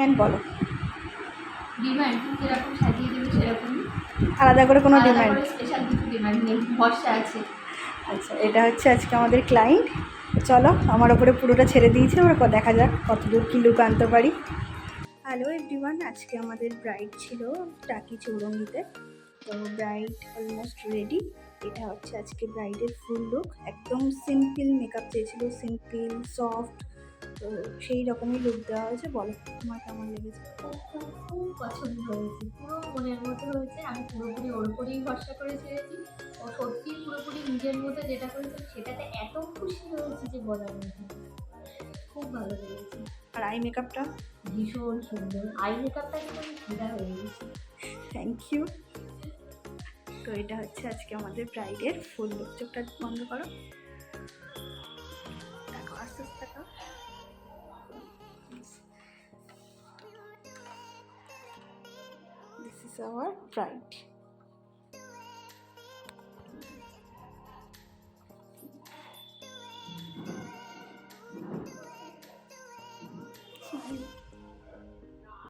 Demand বলো। Demand যেরকম সাজিয়ে দেবে সেরকমই, আলাদা করে কোনো আলাদা ডিমান্ড? করে স্পেশাল কিছু ডিমান্ড নেই, ভরসা আছে। আচ্ছা, এটা হচ্ছে আজকে আমাদের ক্লায়েন্ট। চলো, আমার ওপরে পুরোটা ছেড়ে দিয়েছে, ওর দেখা যাক কতদূর কী লুক আনতে পারি। হ্যালো এভরিওয়ান, আজকে আমাদের ব্রাইড ছিল টাকি চৌরঙ্গিতে। তো ব্রাইড অলমোস্ট রেডি। এটা হচ্ছে আজকে ব্রাইডের ফুল লুক। একদম সিম্পল মেকআপ চেয়েছিল, সিম্পল সফট, তো সেই রকমই লুক দেওয়া হয়েছে। বলো তোমার কেমন লেগেছে? খুব পছন্দ হয়েছে, পুরো মনের মতো হয়েছে। আমি পুরোপুরি ওর উপরেই ভরসা করে ছেড়েছি। ও সত্যি পুরোপুরি নিজের মতো যেটা করেছে সেটাতে এত খুশি হয়েছি যে বলার মতো না। খুব ভালো লেগেছে। আর আই মেকআপটা? ভীষণ সুন্দর। আই মেকআপটা কিন্তু আমি ফিদা হয়ে গেছি। Thank you. তো এটা হচ্ছে আজকে আমাদের ব্রাইডের ফুল লুক। চোখটা বন্ধ করো, দেখো আস্তে আস্তে দেখো। This is our bride.